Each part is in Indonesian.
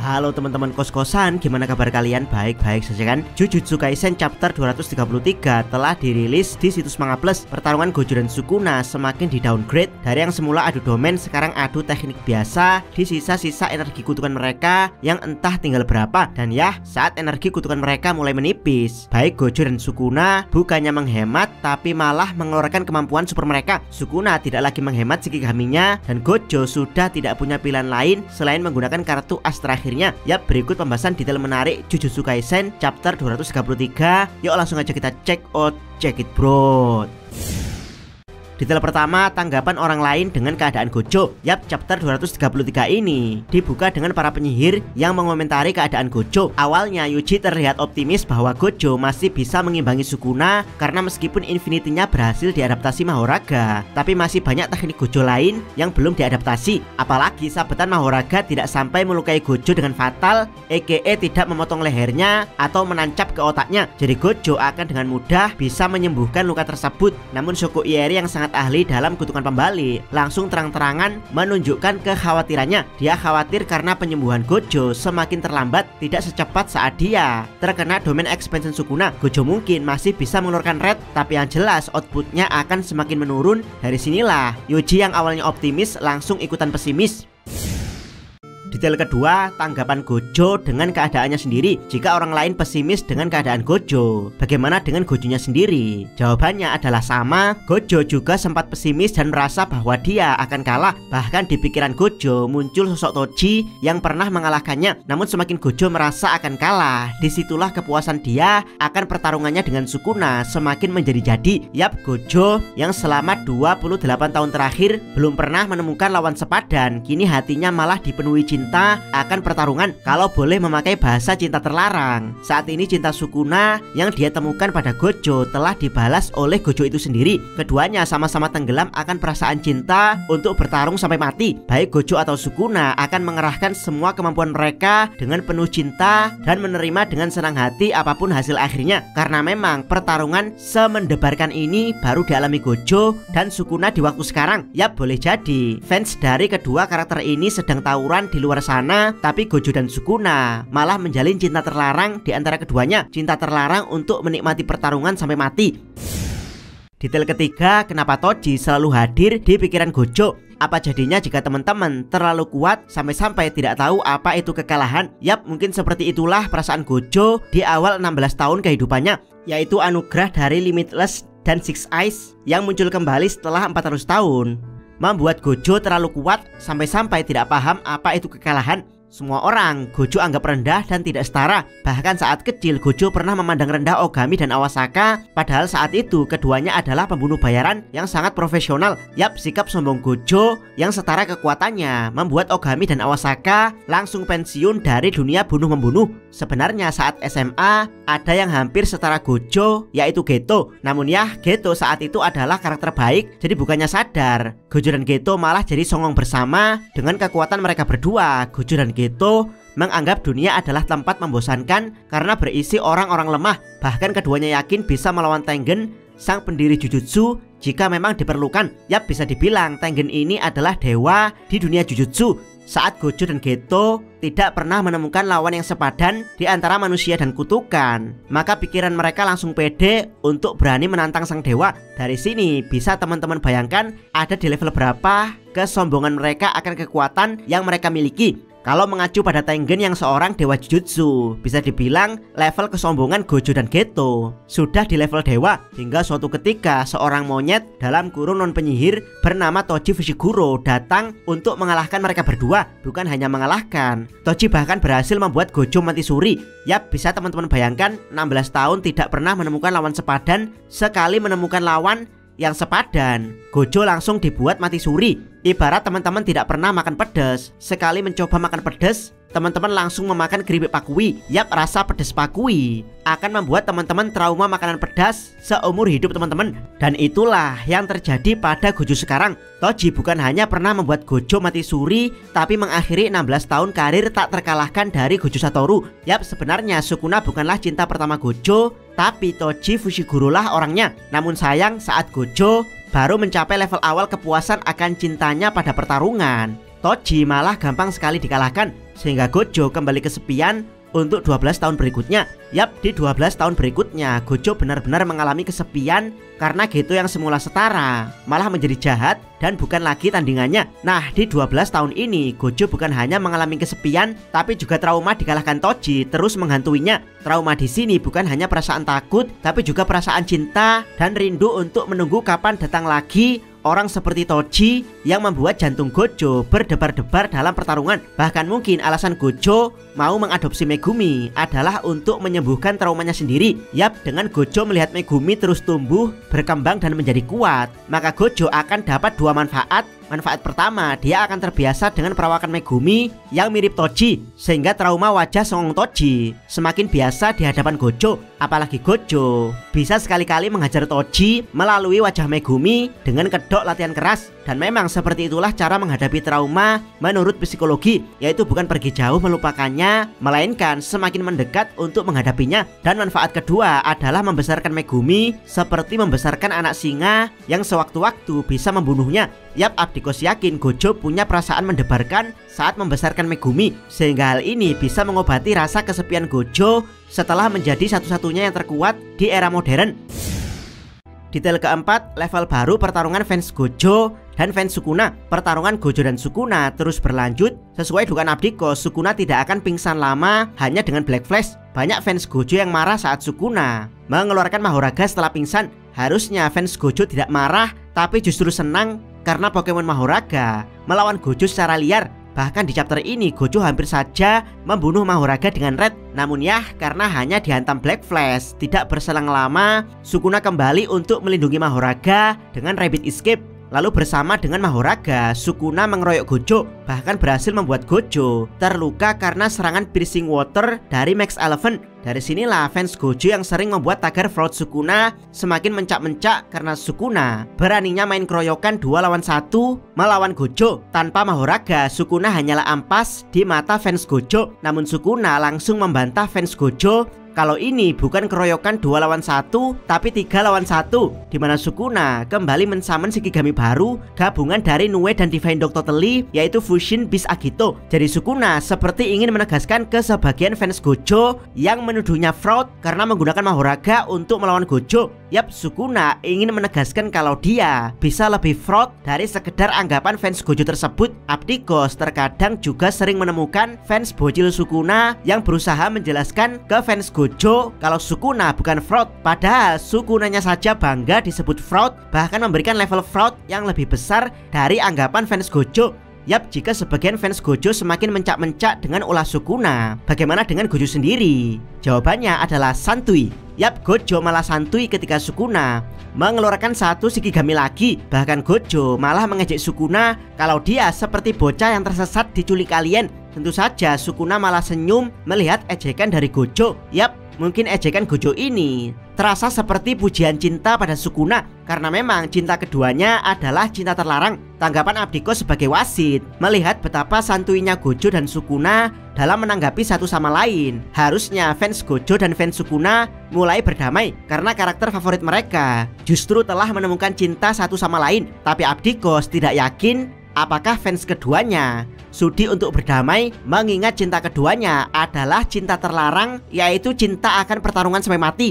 Halo teman-teman kos-kosan, gimana kabar kalian? Baik-baik saja kan? Jujutsu Kaisen chapter 233 telah dirilis di situs Manga Plus. Pertarungan Gojo dan Sukuna semakin di downgrade. Dari yang semula adu domain, sekarang adu teknik biasa di sisa-sisa energi kutukan mereka yang entah tinggal berapa. Dan ya, saat energi kutukan mereka mulai menipis, baik Gojo dan Sukuna bukannya menghemat, tapi malah mengeluarkan kemampuan super mereka. Sukuna tidak lagi menghemat Shikigami-nya, dan Gojo sudah tidak punya pilihan lain selain menggunakan kartu as terakhirnya. Yap, berikut pembahasan detail menarik Jujutsu Kaisen chapter 233. Yuk langsung aja kita check it bro. Detail pertama, tanggapan orang lain dengan keadaan Gojo. Yap, chapter 233 ini dibuka dengan para penyihir yang mengomentari keadaan Gojo. Awalnya Yuji terlihat optimis bahwa Gojo masih bisa mengimbangi Sukuna karena meskipun Infinity-nya berhasil diadaptasi Mahoraga, tapi masih banyak teknik Gojo lain yang belum diadaptasi. Apalagi sabetan Mahoraga tidak sampai melukai Gojo dengan fatal, aka tidak memotong lehernya atau menancap ke otaknya. Jadi Gojo akan dengan mudah bisa menyembuhkan luka tersebut. Namun Shoko Ieri yang sangat ahli dalam kutukan pembalik langsung terang-terangan menunjukkan kekhawatirannya. Dia khawatir karena penyembuhan Gojo semakin terlambat, tidak secepat saat dia terkena domain expansion Sukuna. Gojo mungkin masih bisa mengeluarkan red, tapi yang jelas outputnya akan semakin menurun. Dari sinilah Yuji yang awalnya optimis langsung ikutan pesimis. Detail kedua, tanggapan Gojo dengan keadaannya sendiri. Jika orang lain pesimis dengan keadaan Gojo, bagaimana dengan Gojonya sendiri? Jawabannya adalah sama. Gojo juga sempat pesimis dan merasa bahwa dia akan kalah. Bahkan di pikiran Gojo muncul sosok Toji yang pernah mengalahkannya. Namun semakin Gojo merasa akan kalah, disitulah kepuasan dia akan pertarungannya dengan Sukuna semakin menjadi-jadi. Yap, Gojo yang selama 28 tahun terakhir belum pernah menemukan lawan sepadan, kini hatinya malah dipenuhi cinta akan pertarungan. Kalau boleh memakai bahasa cinta terlarang, saat ini cinta Sukuna yang dia temukan pada Gojo telah dibalas oleh Gojo itu sendiri. Keduanya sama-sama tenggelam akan perasaan cinta untuk bertarung sampai mati. Baik Gojo atau Sukuna akan mengerahkan semua kemampuan mereka dengan penuh cinta dan menerima dengan senang hati apapun hasil akhirnya. Karena memang pertarungan semendebarkan ini baru dialami Gojo dan Sukuna di waktu sekarang. Yap, boleh jadi fans dari kedua karakter ini sedang tawuran di luar sana, tapi Gojo dan Sukuna malah menjalin cinta terlarang di antara keduanya. Cinta terlarang untuk menikmati pertarungan sampai mati. Detail ketiga, kenapa Toji selalu hadir di pikiran Gojo? Apa jadinya jika teman-teman terlalu kuat sampai-sampai tidak tahu apa itu kekalahan? Yap, mungkin seperti itulah perasaan Gojo di awal 16 tahun kehidupannya, yaitu anugerah dari Limitless dan Six Eyes yang muncul kembali setelah 400 tahun. Membuat Gojo terlalu kuat sampai-sampai tidak paham apa itu kekalahan. Semua orang Gojo anggap rendah dan tidak setara. Bahkan saat kecil Gojo pernah memandang rendah Ogami dan Awasaka, padahal saat itu keduanya adalah pembunuh bayaran yang sangat profesional. Yap, sikap sombong Gojo yang setara kekuatannya membuat Ogami dan Awasaka langsung pensiun dari dunia bunuh-membunuh. Sebenarnya saat SMA ada yang hampir setara Gojo, yaitu Geto. Namun ya, Geto saat itu adalah karakter baik, jadi bukannya sadar, Gojo dan Geto malah jadi songong bersama. Dengan kekuatan mereka berdua, Gojo dan Geto menganggap dunia adalah tempat membosankan karena berisi orang-orang lemah. Bahkan keduanya yakin bisa melawan Tengen, sang pendiri Jujutsu, jika memang diperlukan. Yap, bisa dibilang Tengen ini adalah dewa di dunia Jujutsu. Saat Gojo dan Geto tidak pernah menemukan lawan yang sepadan di antara manusia dan kutukan, maka pikiran mereka langsung pede untuk berani menantang sang dewa. Dari sini bisa teman-teman bayangkan ada di level berapa kesombongan mereka akan kekuatan yang mereka miliki. Kalau mengacu pada Tengen yang seorang dewa Jujutsu, bisa dibilang level kesombongan Gojo dan Geto sudah di level dewa. Hingga suatu ketika seorang monyet dalam kurung non penyihir bernama Toji Fushiguro datang untuk mengalahkan mereka berdua. Bukan hanya mengalahkan, Toji bahkan berhasil membuat Gojo mati suri. Yap, bisa teman-teman bayangkan 16 tahun tidak pernah menemukan lawan sepadan, sekali menemukan lawan yang sepadan, Gojo langsung dibuat mati suri. Ibarat teman-teman tidak pernah makan pedas, sekali mencoba makan pedas, teman-teman langsung memakan keripik pakui. Yap, rasa pedas pakui akan membuat teman-teman trauma makanan pedas seumur hidup teman-teman. Dan itulah yang terjadi pada Gojo sekarang. Toji bukan hanya pernah membuat Gojo mati suri, tapi mengakhiri 16 tahun karir tak terkalahkan dari Gojo Satoru. Yap, sebenarnya Sukuna bukanlah cinta pertama Gojo, tapi Toji Fushiguro lah orangnya. Namun sayang, saat Gojo baru mencapai level awal kepuasan akan cintanya pada pertarungan, Toji malah gampang sekali dikalahkan, sehingga Gojo kembali kesepian untuk 12 tahun berikutnya. Yap, di 12 tahun berikutnya Gojo benar-benar mengalami kesepian karena Geto yang semula setara malah menjadi jahat dan bukan lagi tandingannya. Nah, di 12 tahun ini Gojo bukan hanya mengalami kesepian, tapi juga trauma dikalahkan Toji terus menghantuinya. Trauma di sini bukan hanya perasaan takut, tapi juga perasaan cinta dan rindu untuk menunggu kapan datang lagi orang seperti Toji yang membuat jantung Gojo berdebar-debar dalam pertarungan. Bahkan mungkin alasan Gojo mau mengadopsi Megumi adalah untuk menyembuhkan traumanya sendiri. Yap, dengan Gojo melihat Megumi terus tumbuh, berkembang dan menjadi kuat, maka Gojo akan dapat dua manfaat. Manfaat pertama, dia akan terbiasa dengan perawakan Megumi yang mirip Toji, sehingga trauma wajah songong Toji semakin biasa di hadapan Gojo. Apalagi Gojo bisa sekali-kali menghajar Toji melalui wajah Megumi dengan kedok latihan keras. Dan memang seperti itulah cara menghadapi trauma menurut psikologi, yaitu bukan pergi jauh melupakannya, melainkan semakin mendekat untuk menghadapinya. Dan manfaat kedua adalah membesarkan Megumi seperti membesarkan anak singa yang sewaktu-waktu bisa membunuhnya. Yap, Abdikos yakin Gojo punya perasaan mendebarkan saat membesarkan Megumi, sehingga hal ini bisa mengobati rasa kesepian Gojo setelah menjadi satu-satunya yang terkuat di era modern. Detail keempat, level baru pertarungan fans Gojo dan fans Sukuna. Pertarungan Gojo dan Sukuna terus berlanjut. Sesuai dugaan Abdikos, Sukuna tidak akan pingsan lama hanya dengan Black Flash. Banyak fans Gojo yang marah saat Sukuna mengeluarkan Mahoraga setelah pingsan. Harusnya fans Gojo tidak marah, tapi justru senang karena Pokemon Mahoraga melawan Gojo secara liar. Bahkan di chapter ini Gojo hampir saja membunuh Mahoraga dengan Red. Namun ya, karena hanya dihantam Black Flash, tidak berselang lama Sukuna kembali untuk melindungi Mahoraga dengan Rabbit Escape. Lalu bersama dengan Mahoraga, Sukuna mengeroyok Gojo, bahkan berhasil membuat Gojo terluka karena serangan Piercing Water dari Max Eleven. Dari sinilah fans Gojo yang sering membuat tagar fraud Sukuna semakin mencak-mencak karena Sukuna beraninya main keroyokan 2 lawan 1 melawan Gojo. Tanpa Mahoraga, Sukuna hanyalah ampas di mata fans Gojo. Namun Sukuna langsung membantah fans Gojo kalau ini bukan keroyokan 2 lawan 1 tapi 3 lawan 1, dimana Sukuna kembali mensummon Shikigami baru gabungan dari Nue dan Divine Dog Totally, yaitu Fushin Beast Agito. Jadi Sukuna seperti ingin menegaskan ke sebagian fans Gojo yang menuduhnya fraud karena menggunakan Mahoraga untuk melawan Gojo. Yap, Sukuna ingin menegaskan kalau dia bisa lebih fraud dari sekedar anggapan fans Gojo tersebut. Abdikos terkadang juga sering menemukan fans bocil Sukuna yang berusaha menjelaskan ke fans Gojo kalau Sukuna bukan fraud, padahal Sukunanya saja bangga disebut fraud, bahkan memberikan level fraud yang lebih besar dari anggapan fans Gojo. Yap, jika sebagian fans Gojo semakin mencak-mencak dengan ulah Sukuna, bagaimana dengan Gojo sendiri? Jawabannya adalah santuy. Yap, Gojo malah santuy ketika Sukuna mengeluarkan satu Shikigami lagi. Bahkan Gojo malah mengejek Sukuna kalau dia seperti bocah yang tersesat di culik alien. Tentu saja Sukuna malah senyum melihat ejekan dari Gojo. Yap, mungkin ejekan Gojo ini terasa seperti pujian cinta pada Sukuna, karena memang cinta keduanya adalah cinta terlarang. Tanggapan Abdikos sebagai wasit melihat betapa santuinya Gojo dan Sukuna dalam menanggapi satu sama lain. Harusnya fans Gojo dan fans Sukuna mulai berdamai karena karakter favorit mereka justru telah menemukan cinta satu sama lain. Tapi Abdikos tidak yakin apakah fans keduanya sudi untuk berdamai, mengingat cinta keduanya adalah cinta terlarang, yaitu cinta akan pertarungan sampai mati.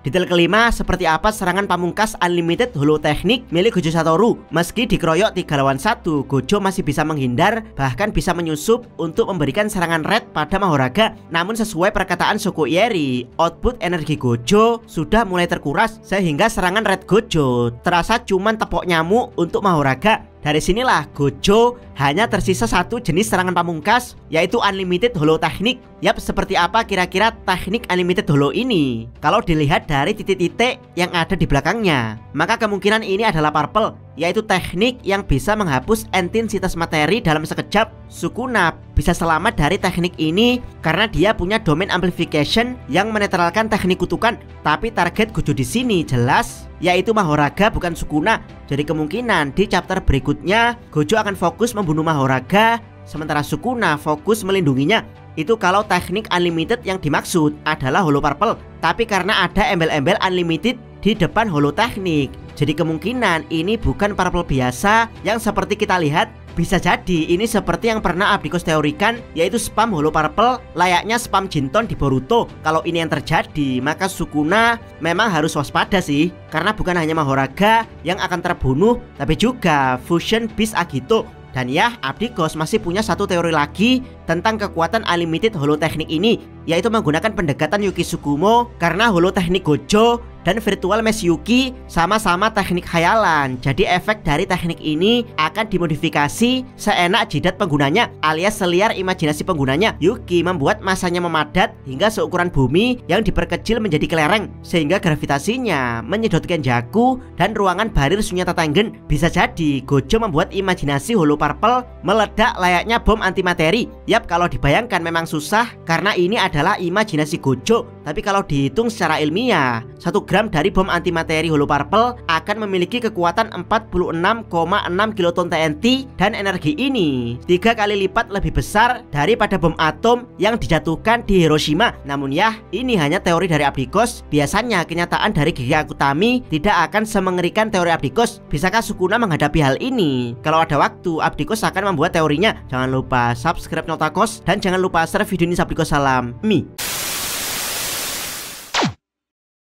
Detail kelima, seperti apa serangan pamungkas Unlimited Holo Teknik milik Gojo Satoru. Meski dikeroyok 3 lawan 1, Gojo masih bisa menghindar, bahkan bisa menyusup untuk memberikan serangan red pada Mahoraga. Namun sesuai perkataan Shoko Ieri, output energi Gojo sudah mulai terkuras, sehingga serangan red Gojo terasa cuman tepok nyamuk untuk Mahoraga. Dari sinilah Gojo hanya tersisa satu jenis serangan pamungkas, yaitu Unlimited Hollow Teknik. Yap, seperti apa kira-kira teknik Unlimited Hollow ini? Kalau dilihat dari titik-titik yang ada di belakangnya, maka kemungkinan ini adalah Purple, yaitu teknik yang bisa menghapus intensitas materi dalam sekejap. Sukuna bisa selamat dari teknik ini karena dia punya domain amplification yang menetralkan teknik kutukan. Tapi target Gojo di sini jelas yaitu Mahoraga, bukan Sukuna. Jadi kemungkinan di chapter berikutnya Gojo akan fokus membunuh Mahoraga, sementara Sukuna fokus melindunginya. Itu kalau teknik Unlimited yang dimaksud adalah Hollow Purple. Tapi karena ada embel-embel Unlimited di depan Hollow Teknik, jadi kemungkinan ini bukan Purple biasa yang seperti kita lihat. Bisa jadi ini seperti yang pernah Abdikos teorikan, yaitu spam Hollow Purple layaknya spam Jinton di Boruto. Kalau ini yang terjadi, maka Sukuna memang harus waspada sih, karena bukan hanya Mahoraga yang akan terbunuh, tapi juga Fusion Beast Agito. Dan ya, Abdikos masih punya satu teori lagi tentang kekuatan Unlimited Hollow Teknik ini, yaitu menggunakan pendekatan Yuki Tsukumo, karena Hollow Teknik Gojo dan Virtual Mesh Yuki sama-sama teknik khayalan. Jadi efek dari teknik ini akan dimodifikasi seenak jidat penggunanya, alias seliar imajinasi penggunanya. Yuki membuat masanya memadat hingga seukuran bumi yang diperkecil menjadi kelereng, sehingga gravitasinya menyedotkan Jaku dan ruangan barir Sunyata Tengen. Bisa jadi Gojo membuat imajinasi Hollow Purple meledak layaknya bom antimateri. Yap, kalau dibayangkan memang susah karena ini adalah imajinasi Gojo. Tapi kalau dihitung secara ilmiah, 1 gram dari bom antimateri Hollow Purple akan memiliki kekuatan 46,6 kiloton TNT, dan energi ini 3 kali lipat lebih besar daripada bom atom yang dijatuhkan di Hiroshima. Namun ya, ini hanya teori dari Abdikos. Biasanya kenyataan dari Gege Akutami tidak akan semengerikan teori Abdikos. Bisakah Sukuna menghadapi hal ini? Kalau ada waktu, Abdikos akan membuat teorinya. Jangan lupa subscribe Notakos dan jangan lupa share video ini. Abdikos salam Mi.